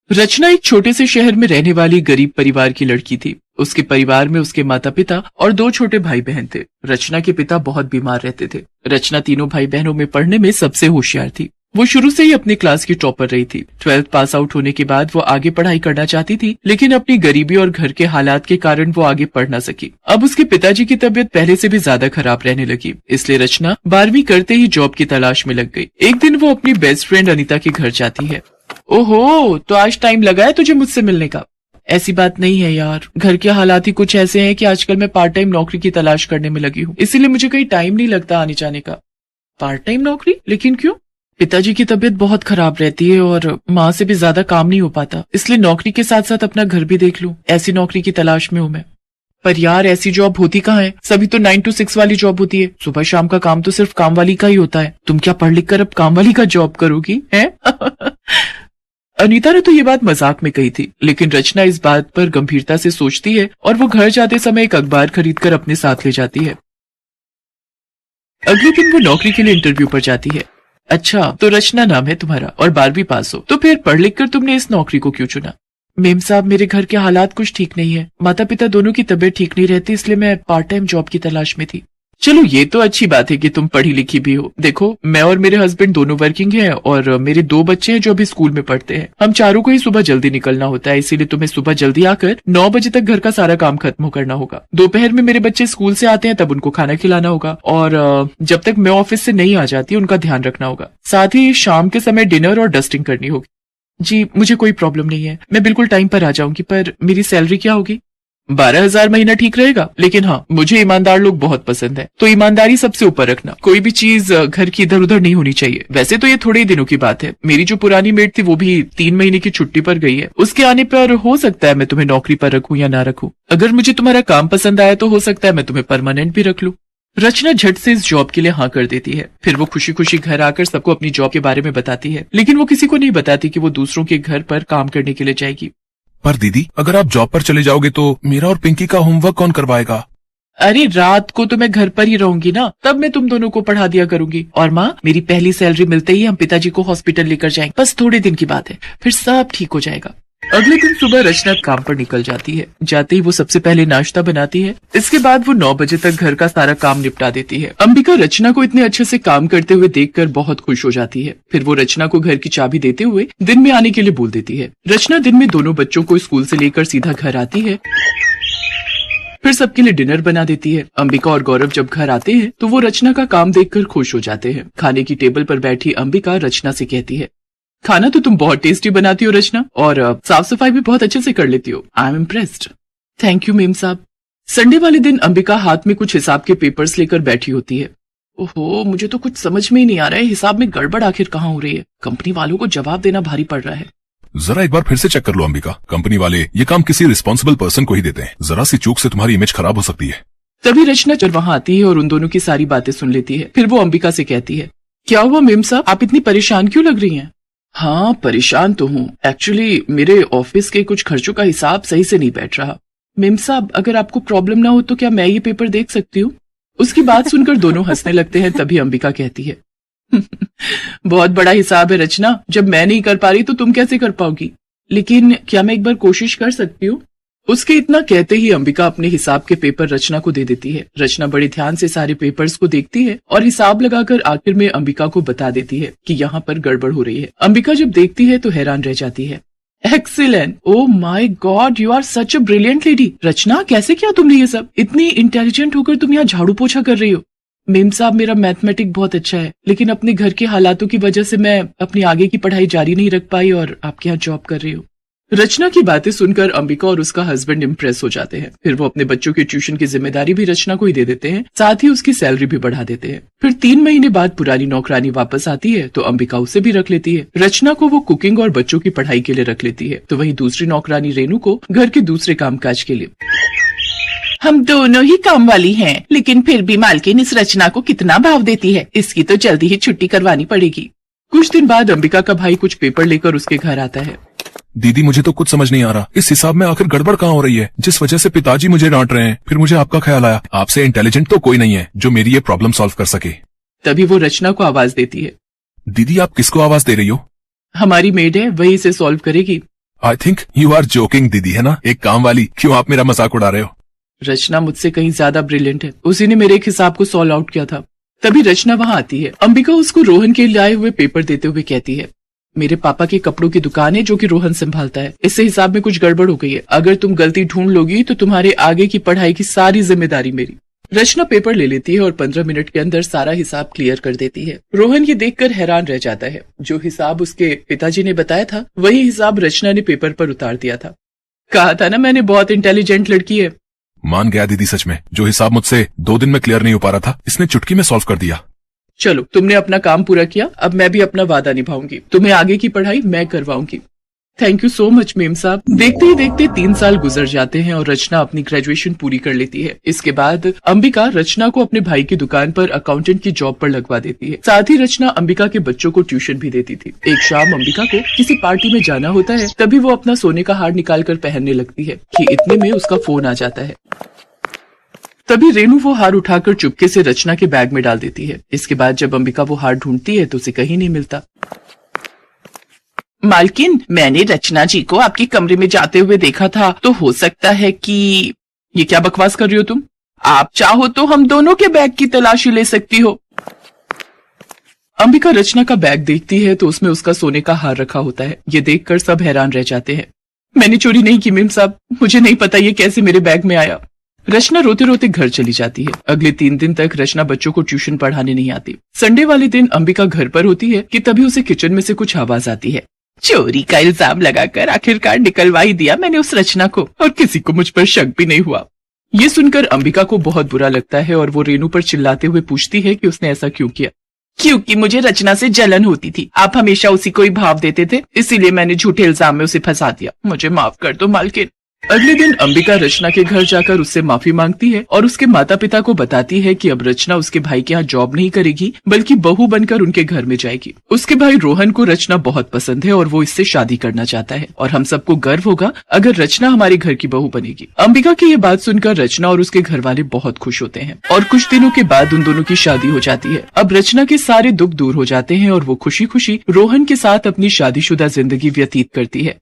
रचना एक छोटे से शहर में रहने वाली गरीब परिवार की लड़की थी। उसके परिवार में उसके माता पिता और दो छोटे भाई बहन थे। रचना के पिता बहुत बीमार रहते थे। रचना तीनों भाई बहनों में पढ़ने में सबसे होशियार थी। वो शुरू से ही अपनी क्लास की टॉपर रही थी। 12th पास आउट होने के बाद वो आगे पढ़ाई करना चाहती थी, लेकिन अपनी गरीबी और घर के हालात के कारण वो आगे पढ़ न सकी। अब उसके पिताजी की तबीयत पहले से भी ज्यादा खराब रहने लगी, इसलिए रचना 12वीं करते ही जॉब की तलाश में लग गई। एक दिन वो अपनी बेस्ट फ्रेंड अनीता के घर जाती है। ओहो, तो आज टाइम लगा है तुझे मुझसे मिलने का? ऐसी बात नहीं है यार, घर के हालात ही कुछ ऐसे हैं कि आजकल मैं पार्ट टाइम नौकरी की तलाश करने में लगी हूँ, इसीलिए मुझे कहीं टाइम नहीं लगता आने जाने का। पार्ट टाइम नौकरी? लेकिन क्यों? पिताजी की तबीयत बहुत खराब रहती है और माँ से भी ज्यादा काम नहीं हो पाता, इसलिए नौकरी के साथ साथ अपना घर भी देख लूं, ऐसी नौकरी की तलाश में हूँ मैं। पर यार ऐसी जॉब होती कहाँ है? सभी तो 9 to 6 वाली जॉब होती है। सुबह शाम का काम तो सिर्फ काम वाली का ही होता है। तुम क्या पढ़ लिख कर अब काम वाली का जॉब करोगी है? अनीता ने तो ये बात मजाक में कही थी, लेकिन रचना इस बात पर गंभीरता से सोचती है और वो घर जाते समय एक अखबार खरीदकर अपने साथ ले जाती है। अगले दिन वो नौकरी के लिए इंटरव्यू पर जाती है। अच्छा, तो रचना नाम है तुम्हारा और 12वीं पास हो, तो फिर पढ़ लिख कर तुमने इस नौकरी को क्यों चुना? मेम साहब, मेरे घर के हालात कुछ ठीक नहीं है। माता पिता दोनों की तबीयत ठीक नहीं रहती, इसलिए मैं पार्ट टाइम जॉब की तलाश में थी। चलो ये तो अच्छी बात है कि तुम पढ़ी लिखी भी हो। देखो, मैं और मेरे हस्बैंड दोनों वर्किंग हैं और मेरे 2 बच्चे हैं जो अभी स्कूल में पढ़ते हैं। हम चारों को ही सुबह जल्दी निकलना होता है, इसीलिए तुम्हें सुबह जल्दी आकर 9 बजे तक घर का सारा काम खत्म करना होगा। दोपहर में मेरे बच्चे स्कूल से आते हैं, तब उनको खाना खिलाना होगा और जब तक मैं ऑफिस से नहीं आ जाती उनका ध्यान रखना होगा। साथ ही शाम के समय डिनर और डस्टिंग करनी होगी। जी, मुझे कोई प्रॉब्लम नहीं है, मैं बिल्कुल टाइम पर आ जाऊंगी। पर मेरी सैलरी क्या होगी? 12,000 महीना ठीक रहेगा, लेकिन हाँ, मुझे ईमानदार लोग बहुत पसंद है, तो ईमानदारी सबसे ऊपर रखना। कोई भी चीज घर की इधर उधर नहीं होनी चाहिए। वैसे तो ये थोड़े ही दिनों की बात है। मेरी जो पुरानी मेट थी वो भी 3 महीने की छुट्टी पर गई है। उसके आने पर हो सकता है मैं तुम्हें नौकरी पर रखूं या ना रखूं। अगर मुझे तुम्हारा काम पसंद आया तो हो सकता है मैं तुम्हें परमानेंट भी रख लूं। रचना झट से इस जॉब के लिए हाँ कर देती है। फिर वो खुशी खुशी घर आकर सबको अपनी जॉब के बारे में बताती है, लेकिन वो किसी को नहीं बताती कि वो दूसरों के घर पर काम करने के लिए जाएगी। पर दीदी, अगर आप जॉब पर चले जाओगे तो मेरा और पिंकी का होमवर्क कौन करवाएगा? अरे रात को तो मैं घर पर ही रहूंगी ना, तब मैं तुम दोनों को पढ़ा दिया करूंगी। और माँ, मेरी पहली सैलरी मिलते ही हम पिताजी को हॉस्पिटल लेकर जाएंगे। बस थोड़े दिन की बात है, फिर सब ठीक हो जाएगा। अगले दिन सुबह रचना काम पर निकल जाती है। जाते ही वो सबसे पहले नाश्ता बनाती है। इसके बाद वो 9 बजे तक घर का सारा काम निपटा देती है। अंबिका रचना को इतने अच्छे से काम करते हुए देखकर बहुत खुश हो जाती है। फिर वो रचना को घर की चाबी देते हुए दिन में आने के लिए बोल देती है। रचना दिन में दोनों बच्चों को स्कूल से लेकर सीधा घर आती है, फिर सबके लिए डिनर बना देती है। अंबिका और गौरव जब घर आते हैं तो वो रचना का काम देखकर खुश हो जाते हैं। खाने की टेबल पर बैठी अंबिका रचना से कहती है, खाना तो तुम बहुत टेस्टी बनाती हो रचना, और साफ सफाई भी बहुत अच्छे से कर लेती हो। I am impressed. Thank you ma'am साहब। संडे वाले दिन अंबिका हाथ में कुछ हिसाब के पेपर्स लेकर बैठी होती है। ओहो, मुझे तो कुछ समझ में ही नहीं आ रहा है, हिसाब में गड़बड़ आखिर कहाँ हो रही है। कंपनी वालों को जवाब देना भारी पड़ रहा है। जरा एक बार फिर से चेक कर लो अंबिका, कंपनी वाले ये काम किसी रिस्पॉन्सिबल पर्सन को ही देते हैं। जरा सी चूक से तुम्हारी इमेज खराब हो सकती है। तभी रचना जब वहाँ आती है और उन दोनों की सारी बातें सुन लेती है। फिर वो अंबिका से कहती है, क्या हुआ मेम साहब, आप इतनी परेशान क्यों लग रही हैं? हाँ, परेशान तो हूँ। एक्चुअली मेरे ऑफिस के कुछ खर्चों का हिसाब सही से नहीं बैठ रहा। मेम साहब, अगर आपको प्रॉब्लम ना हो तो क्या मैं ये पेपर देख सकती हूँ? उसकी बात सुनकर दोनों हंसने लगते हैं। तभी अंबिका कहती है, बहुत बड़ा हिसाब है रचना, जब मैं नहीं कर पा रही तो तुम कैसे कर पाओगी? लेकिन क्या मैं एक बार कोशिश कर सकती हूँ? उसके इतना कहते ही अंबिका अपने हिसाब के पेपर रचना को दे देती है। रचना बड़े ध्यान से सारे पेपर्स को देखती है और हिसाब लगाकर आखिर में अंबिका को बता देती है कि यहाँ पर गड़बड़ हो रही है। अंबिका जब देखती है तो हैरान रह जाती है। Excellent, oh my god, you are such a brilliant lady. Rachna, कैसे किया तुमने ये सब? इतनी इंटेलिजेंट होकर तुम यहाँ झाड़ू पोछा कर रही हो। मेम साहब, मेरा मैथमेटिक बहुत अच्छा है, लेकिन अपने घर के हालातों की वजह से मैं अपनी आगे की पढ़ाई जारी नहीं रख पाई और आपके यहाँ जॉब कर रही हूँ। रचना की बातें सुनकर अंबिका और उसका हस्बैंड इम्प्रेस हो जाते हैं। फिर वो अपने बच्चों के ट्यूशन की जिम्मेदारी भी रचना को ही दे देते हैं, साथ ही उसकी सैलरी भी बढ़ा देते हैं। फिर 3 महीने बाद पुरानी नौकरानी वापस आती है तो अंबिका उसे भी रख लेती है। रचना को वो कुकिंग और बच्चों की पढ़ाई के लिए रख लेती है, तो वहीं दूसरी नौकरानी रेनू को घर के दूसरे कामकाज के लिए। हम दोनों ही काम वाली हैं, लेकिन फिर भी मालकिन इस रचना को कितना भाव देती है। इसकी तो जल्दी ही छुट्टी करवानी पड़ेगी। कुछ दिन बाद अंबिका का भाई कुछ पेपर लेकर उसके घर आता है। दीदी, मुझे तो कुछ समझ नहीं आ रहा, इस हिसाब में आखिर गड़बड़ कहाँ हो रही है, जिस वजह से पिताजी मुझे डांट रहे हैं। फिर मुझे आपका ख्याल आया, आपसे इंटेलिजेंट तो कोई नहीं है जो मेरी ये प्रॉब्लम सॉल्व कर सके। तभी वो रचना को आवाज देती है। दीदी, आप किसको आवाज दे रही हो? हमारी मेड है, वही इसे सॉल्व करेगी। I think you are joking दीदी, है ना? एक काम वाली, क्यों आप मेरा मजाक उड़ा रहे हो? रचना मुझसे कहीं ज्यादा ब्रिलियंट है, उसी ने मेरे एक हिसाब को सॉल्व आउट किया था। तभी रचना वहां आती है। अंबिका उसको रोहन के लाए हुए पेपर देते हुए कहती है, मेरे पापा के कपड़ों की दुकान है जो कि रोहन संभालता है। इससे हिसाब में कुछ गड़बड़ हो गई है। अगर तुम गलती ढूंढ लोगी तो तुम्हारे आगे की पढ़ाई की सारी जिम्मेदारी मेरी। रचना पेपर ले लेती है और 15 मिनट के अंदर सारा हिसाब क्लियर कर देती है। रोहन ये देखकर हैरान रह जाता है। जो हिसाब उसके पिताजी ने बताया था वही हिसाब रचना ने पेपर पर उतार दिया था। कहा था ना मैंने, बहुत इंटेलिजेंट लड़की है। मान गया दीदी, सच में जो हिसाब मुझसे 2 दिन में क्लियर नहीं हो पा रहा था, इसने चुटकी में सॉल्व कर दिया। चलो, तुमने अपना काम पूरा किया, अब मैं भी अपना वादा निभाऊंगी। तुम्हें आगे की पढ़ाई मैं करवाऊंगी। Thank you so much ma'am साहब। देखते ही देखते 3 साल गुजर जाते हैं और रचना अपनी ग्रेजुएशन पूरी कर लेती है। इसके बाद अंबिका रचना को अपने भाई की दुकान पर अकाउंटेंट की जॉब पर लगवा देती है। साथ ही रचना अंबिका के बच्चों को ट्यूशन भी देती थी। एक शाम अंबिका को किसी पार्टी में जाना होता है, तभी वो अपना सोने का हार निकाल कर पहनने लगती है कि इतने में उसका फोन आ जाता है। तभी रेनू वो हार उठाकर चुपके से रचना के बैग में डाल देती है। इसके बाद जब अंबिका वो हार ढूंढती है तो उसे कहीं नहीं मिलता। मालकिन, मैंने रचना जी को आपके कमरे में जाते हुए देखा था, तो हो सकता है कि... ये क्या बकवास कर रही हो तुम? आप चाहो तो हम दोनों के बैग की तलाशी ले सकती हो। अंबिका रचना का बैग देखती है तो उसमें उसका सोने का हार रखा होता है। ये देखकर सब हैरान रह जाते हैं। मैंने चोरी नहीं की मेम साहब, मुझे नहीं पता ये कैसे मेरे बैग में आया। रचना रोते रोते घर चली जाती है। अगले 3 दिन तक रचना बच्चों को ट्यूशन पढ़ाने नहीं आती। संडे वाले दिन अंबिका घर पर होती है कि तभी उसे किचन में से कुछ आवाज आती है। चोरी का इल्जाम लगाकर आखिरकार निकलवा ही दिया मैंने उस रचना को, और किसी को मुझ पर शक भी नहीं हुआ। ये सुनकर अंबिका को बहुत बुरा लगता है और वो रेनू पर चिल्लाते हुए पूछती है कि उसने ऐसा क्यों किया। क्योंकि मुझे रचना से जलन होती थी। आप हमेशा उसी को ही भाव देते थे, इसीलिए मैंने झूठे इल्जाम में उसे फंसा दिया। मुझे माफ कर दो मालकिन। अगले दिन अंबिका रचना के घर जाकर उससे माफी मांगती है और उसके माता पिता को बताती है कि अब रचना उसके भाई के यहाँ जॉब नहीं करेगी, बल्कि बहू बनकर उनके घर में जाएगी। उसके भाई रोहन को रचना बहुत पसंद है और वो इससे शादी करना चाहता है, और हम सबको गर्व होगा अगर रचना हमारे घर की बहू बनेगी। अंबिका की ये बात सुनकर रचना और उसके घर वाले बहुत खुश होते हैं और कुछ दिनों के बाद उन दोनों की शादी हो जाती है। अब रचना के सारे दुख दूर हो जाते हैं और वो खुशी खुशी रोहन के साथ अपनी शादीशुदा जिंदगी व्यतीत करती है।